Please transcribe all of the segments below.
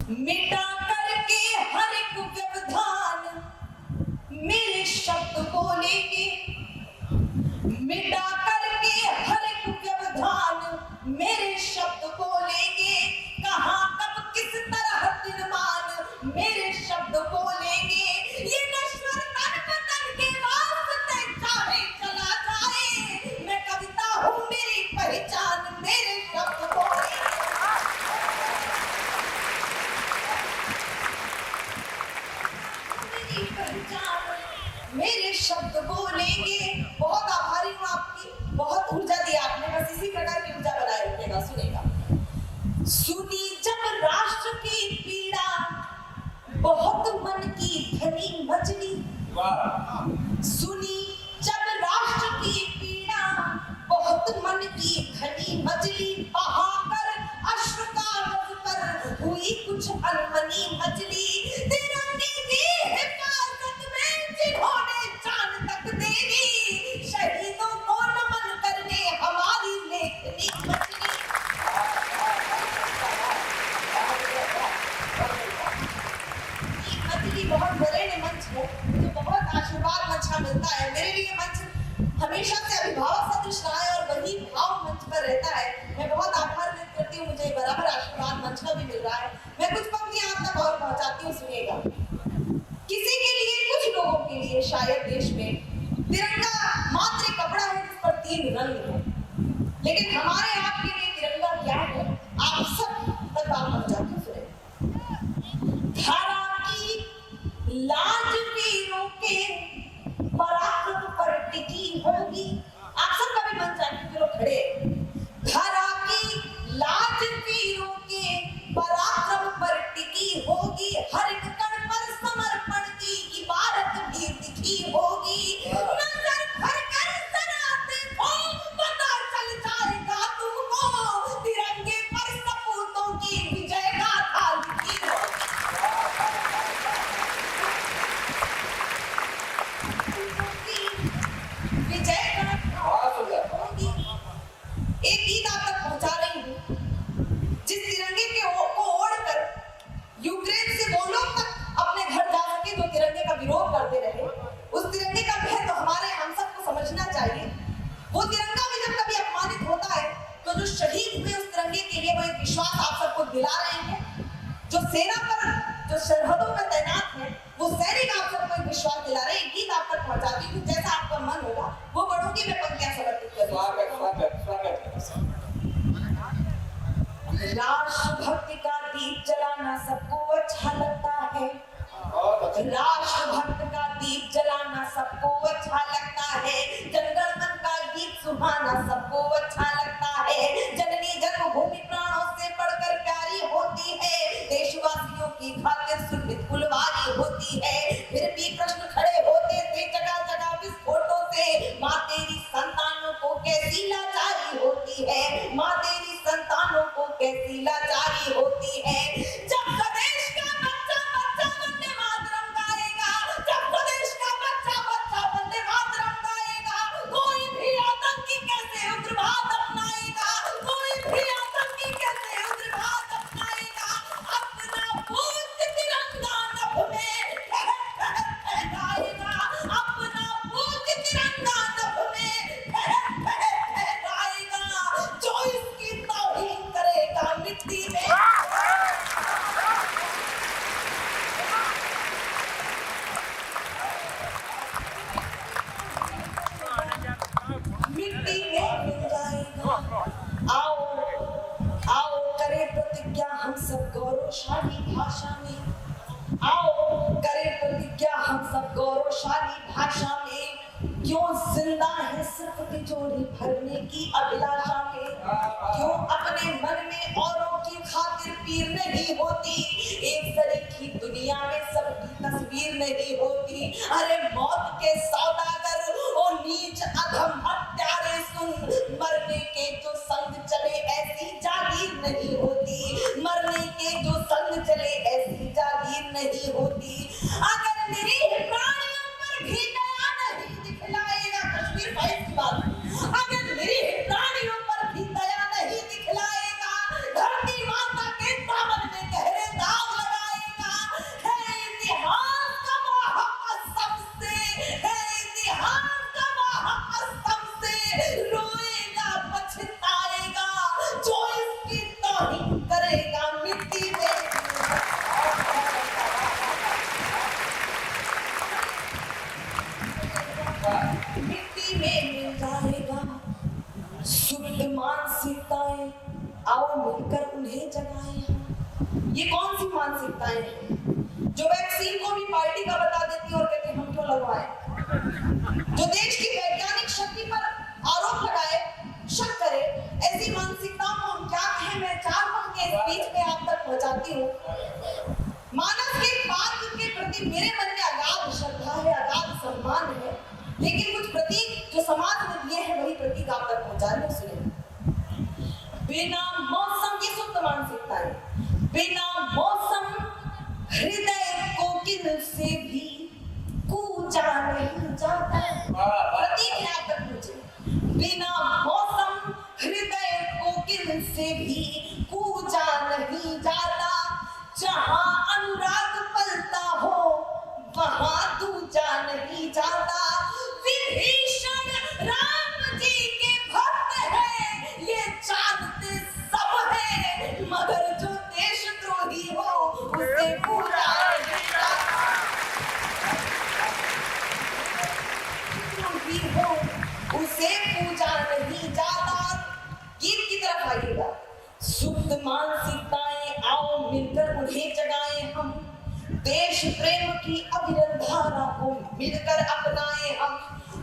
मिटा करके हर एक व्यवधान मेरे शब्द बोलेंगे, मिटा करके हर एक व्यवधान मेरे शब्द बोलेंगे। कहाँ कब किस तरह दिनमान मेरे शब्द बोलेंगे। ये नश्वर तन बदन के वास्ते चाहे चला जाए, मैं कविता हूँ मेरी पहचान मेरे शब्द बोलेंगे। मेरे शब्द बोलेंगे। बहुत आभारी हूँ आपकी, बहुत ऊर्जा दी आपने, बस इसी प्रकार की ऊर्जा बनाए रखिएगा। सुनेगा, सुनी जब राष्ट्र की पीड़ा बहुत मन की धनी मचली। सुनी जब राष्ट्र की पीड़ा बहुत मन की धनी मचली। बहाकर अश्रु कागज पर हुई कुछ अनमनी मचली। तिरंगे की हिफाजत में जिन्होंने जान तक दे दी, शहीदों को नमन करने हमारी लेखनी मचली। ये मचली बहुत बड़े मंच है, मुझे बहुत आशीर्वाद अच्छा मिलता है। मेरे लिए मंच हमेशा से अभिभावक सदृश रहा है और वही भाव मंच पर रहता है। मैं बहुत आभार व्यक्त करती हूँ, मुझे बराबर आशीर्वाद मंच का भी मिल रहा है। मैं कुछ पंक्तियां आप तक और पहुंचाती हूँ, सुनिएगा। किसी के लिए, कुछ लोगों के लिए शायद देश में तिरंगा मात्र एक कपड़ा है जिस पर 3 रंग है, लेकिन हमारे आपके लिए तिरंगा क्या है आप सब तक बात पहुंचाती हूँ, सुनिए। धारा की लाज वीरों के पराक्रम पर टिकी होगी। आप सबका भी मन चाहिए कि लोग खड़े। धारा की लाज वीरों के पराक्रम पर टिकी होगी। हर एक कण पर समर्पण की इबारत भी दिखी होगी। नजर भर कर जरा देखो, पता चल जाएगा तुमको, तिरंगे पर सपूतों की विजय गाथा लिखी होगी। एक गीत आप तक पहुंचा रही हूँ, जिस तिरंगे को ओढ़कर यूक्रेन से वो लोग तक अपने घर जा सके जो तिरंगे का विरोध करते रहे। उस तिरंगे का महत्व हमारे हम सबको समझना चाहिए। वो तिरंगा भी जब कभी अपमानित होता है तो जो शहीद हुए उस तिरंगे के लिए, वो एक विश्वास आप सबको दिला रहे हैं। जो सेना पर, जो सरहदों पर तैनात है, वो सैनिक आप सबको एक विश्वास दिला रहे हैं। गीत आप तक पहुंचाती हूँ, जैसा आपका मन होगा वो पढ़ूंगी, मैं पंक्तियां समर्पित करूंगी। राष्ट्रभक्ति का दीप जलाना सबको अच्छा लगता है। राष्ट्रभक्त का दीप जलाना सबको अच्छा लगता है। जनगण मन का गीत सुहाना सबको अच्छा लगता है। जननी जन्मभूमि प्राणों से बढ़कर प्यारी होती है। देशवासियों की खातिर सुरभित कुलवारी होती है। फिर भी प्रश्न खड़े होते थे जगह जगह विस्फोटों से, माँ तेरी संतानों को कैसी लाचारी होती है। माँ तेरी संतानों को कैसी लाचारी होती है। जब स्वदेश का बच्चा बच्चा वंदे मातरम गाएगा, जब स्वदेश का बच्चा बच्चा वंदे मातरम गाएगा, कोई भी आतंकी कैसे उग्रवाद अपनाएगा, कोई भी आतंकी कैसे उग्रवाद अपनाएगा। अपना पूज्य तिरंगा नभ में फहराएगा, अपना पूज्य तिरंगा नभ में फहराएगा। जो इसकी तौहीन करेगा मिट्टी में मिल जाएगा। आओ आओ करें प्रतिज्ञा हम सब गौरवशाली भाषा में। आओ करें प्रतिज्ञा हम सब गौरवशाली भाषा में। क्यों जिंदा है सिर्फ तिजोरी भरने की अभिलाषा में। क्यों अपने मन में औरों की खातिर पीर नहीं होती। एक सरीखी दुनिया में सबकी तस्वीर नहीं होती। अरे मौत के सौदागर ओ नीच अधम हत्यारे सुन, मरने के जो संग चले ऐसी जागीर नहीं होती। मरने के जो संग चले ऐसी जागीर नहीं होती। अगर मेरी प्राणियों पर भी दया नहीं दिखलाएगा, कश्मीर फाइल की बात, अगर मेरी प्राणियों पर भी दया नहीं दिखलाएगा, धरती माता के दामन में गहरे दाग कौन सी मानसिकताएं हैं जो वैक्सीन को भी पार्टी का बता देती है और कहती है हम क्यों लगवाएं, जो देश की वैज्ञानिक शक्ति पर आरोप लगाए, शक करे, ऐसी मानसिकताओं को हम क्या कहें। मैं 4 पंक्ति इस बीच में आप तक पहुंचाती हूँ। मानव के पात्र के प्रति मेरे मन में अगाध श्रद्धा है, अगाध सम्मान है, लेकिन कुछ प्रतीक जो समाज ने दिए हैं वही प्रतीक आप तक पहुंचा रहे हैं। सुनिए। बिना मौसम, ये सुप्त मानसिकता है, बिना मौसम हृदय कोकिल से भी कूजा नहीं जाता। प्रतीक है आप तक मुझे। बिना मौसम हृदय कोकिल से भी कूजा नहीं जाता, जहां अनुराग पलता हो वहां दूजा नहीं जाता। विभीषण राम जी के भक्त है, ये जानते सब है, मगर जो देशद्रोही हो उसे पूजा नहीं जाता। द्रोही हो उसे पूजा नहीं जाता। गीत की तरफ आइएगा। सुप्त मानसिकताएं आओ मिलकर उन्हें जगाएं हम, देश प्रेम की अविरल धारा को मिलकर अपनाएं हम।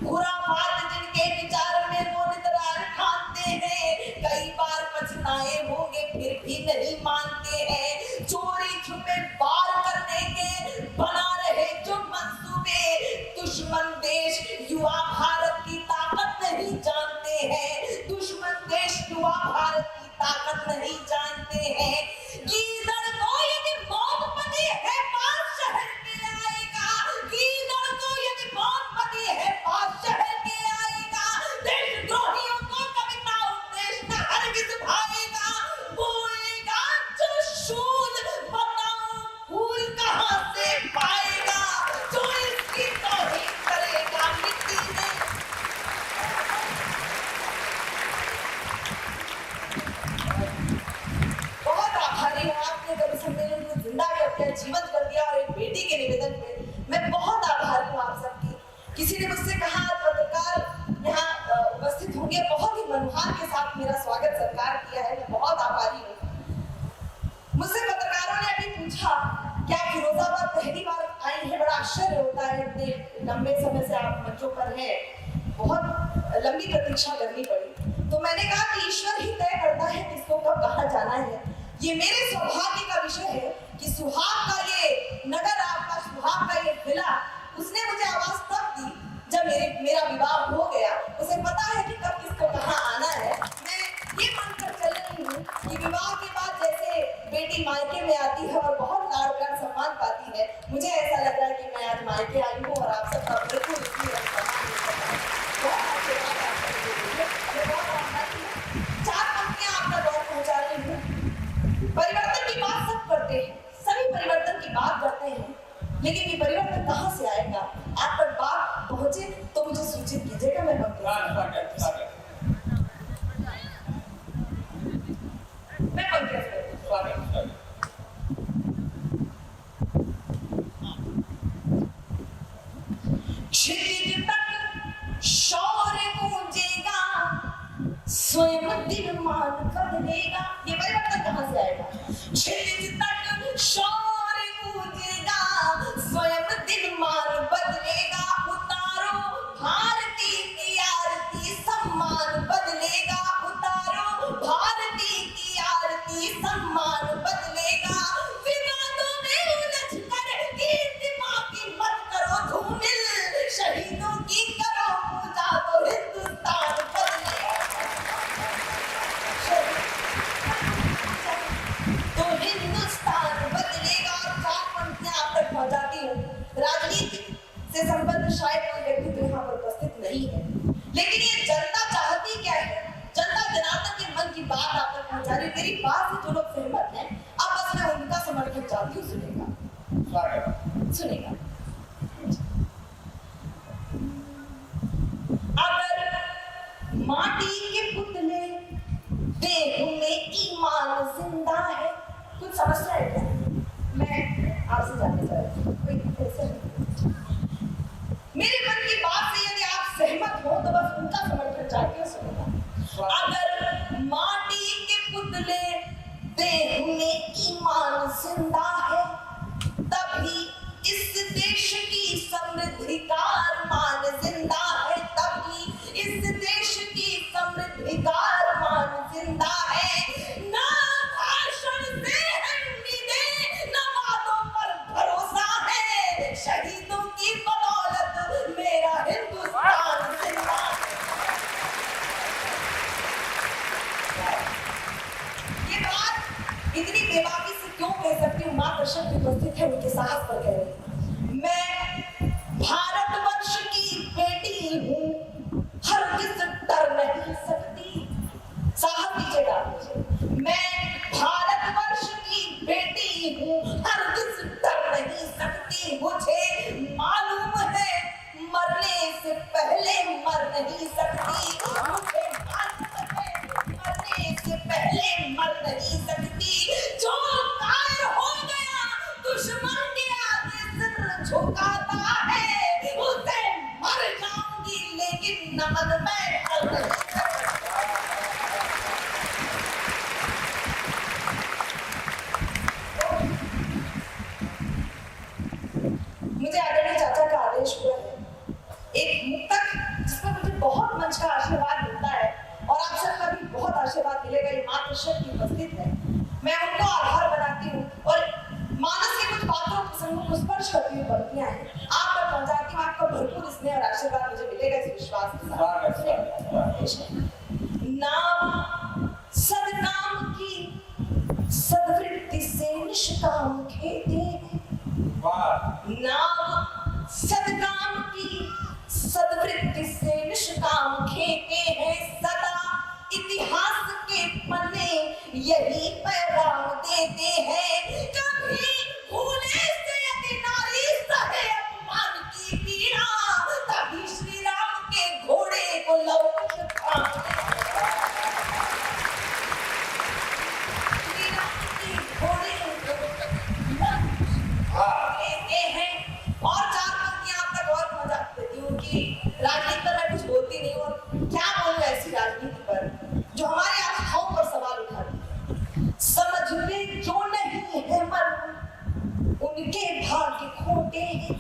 खुराफात जिनके विचार में वो नितरार ठानते हैं, कई बार पछताए होंगे फिर भी नहीं मानते हैं। चोरी छुपे वार करने के बना रहे जो मंसूबे, दुश्मन देश युवा भारत की ताकत नहीं जानते हैं। दुश्मन देश युवा भारत की ताकत नहीं जानते हैं। गीदड़ को यदि मौत पति है पास शहर के आएगा, गीदड़ को यदि मौत पति है पास शहर के आएगा। देशद्रोहियों को कविता उपदेश न हरगिज भाएगा, बोएगा जो शूल बताओ फूल कहां से पाएगा, जो इसकी तौहीन करेगा मिट्टी में। बहुत आभारी हूँ, आपने कवि सम्मेलन को जिंदा कर दिया, जीवंत कर दिया। और एक बेटी के निवेदन पे मैं बहुत आभारी हूँ आप सबकी। किसी ने मुझसे कहा पत्रकार यहाँ उपस्थित होंगे, बहुत ही मनोहार के साथ मेरा स्वागत सत्कार किया है, मैं बहुत आभारी हूँ। मुझसे पत्रकारों ने अभी पूछा क्या फिरोजाबाद पहली बार आई है, बड़ा आश्चर्य होता है, इतने लंबे समय से आप मंचों पर हैं, बहुत लंबी प्रतीक्षा करनी पड़ी। तो मैंने कहा कि ईश्वर ही तय करता है किसको कब कहाँ जाना है। ये मेरे सौभाग्य का विषय है कि सुहाग का ये नगर, आपका सुहाग का ये जिला, उसने मुझे आवाज तब दी जब मेरा विवाह हो गया। उसे पता है कि कब किसको कहाँ आना है। मैं ये मानकर चल रही हूँ कि विवाह के बाद जैसे बेटी मायके में आती है और बहुत लाड़ प्यार सम्मान पाती है, मुझे ऐसा लग रहा है कि मैं आज मायके आई हूँ और आप सबका बिल्कुल इसी परिवर्तन की बात सब करते हैं, सभी परिवर्तन की बात करते हैं, लेकिन ये परिवर्तन कहाँ से आएगा, आप तक बात पहुंचे तो मुझे सूचित कीजिएगा। मैं क्षितिज तक शौर्य गूंजेगा, स्वयं दिल मान बदलेगा। ये परिवर्तन कहाँ से आएगा? क्षितिज तक शौर्य गूंजेगा, स्वयं दिल मान बदलेगा। उतारो भारती की आरती, सम्मान बदलेगा। उतारो भारती की आरती, सम्मान बदलेगा। विवादों में उलझ कर कीर्तिमा की मत करो धूमिल, शहीदों की करो पूजा तो हिंदुस्तान बदलेगा। तो हिंदुस्तान बदलेगा। और 4 पंक्तियां आप तक पहुंचाती हूँ। राजनीति से संबंध शायद कोई व्यक्ति यहाँ पर उपस्थित नहीं है, लेकिन ये जनता चाहती क्या है, जनता जनार्दन के मन की बात आप तक पहुंचा रही। मेरी बात से जो लोग सहमत हैं, अब बस मैं उनका समर्थन चाहती हूँ। सुनेगा। अगर माटी के पुतले देह में ईमान जिंदा है, कुछ समझ रहा है क्या? मैं आपसे जानना चाहती हूँ, मेरे मन की बात से यदि आप सहमत हो तो बस उनका समर्थन चाहती हूँ। सुनेगा। अगर माटी के पुतले देह में ईमान जिंदा शक्ति उपस्थित है उनके साहस पर कह रही हूँ। मैं भारतवर्ष की बेटी हूँ, हरगिज डर नहीं सकती। साहस नीचे डाल दीजिए। मैं भारतवर्ष की बेटी हूँ, हरगिज डर नहीं सकती। मुझे मालूम है मरने से पहले मर नहीं सकती। मुझे मालूम है मरने से पहले मर नहीं सकती। जो कायर हो गया दुश्मन के आगे सिर झुकाता है, उसे मर जाऊंगी लेकिन नमन में ढल नहीं सकती। मुझे आदरणीय चाचा का आदेश हुआ है, एक मुक्तक जिसमें मुझे बहुत मंच का आशीर्वाद मिलता है और आप सबका भी बहुत आशीर्वाद मिलेगा। ये मातृशक्ति उपस्थित है, मैं उनको आभार बनाती हूँ और मानस के कुछ पात्रों प्रसंगों को स्पर्श करती हुई पंक्तियां हैं आप तक पहुंचाती हूँ। आपका भरपूर स्नेह और आशीर्वाद मुझे मिलेगा इस विश्वास के साथ। नाम सदकाम की सदवृत्ति से निष्काम खेते हैं। नाम सदकाम की सदवृत्ति से निष्काम खेते हैं। सदा इतिहास के पन्ने यही पैगाम देते हैं। कभी भूले से यदि नारी सहे अपमान की पीड़ा, तभी श्री राम के घोड़े को लौट राजनीति पर मैं कुछ बोलती नहीं और क्या बोलूं ऐसी राजनीति पर जो हमारे आस्थाओं पर सवाल उठाती है। समझ में जो नहीं है मन उनके भाग्य खोटे हैं।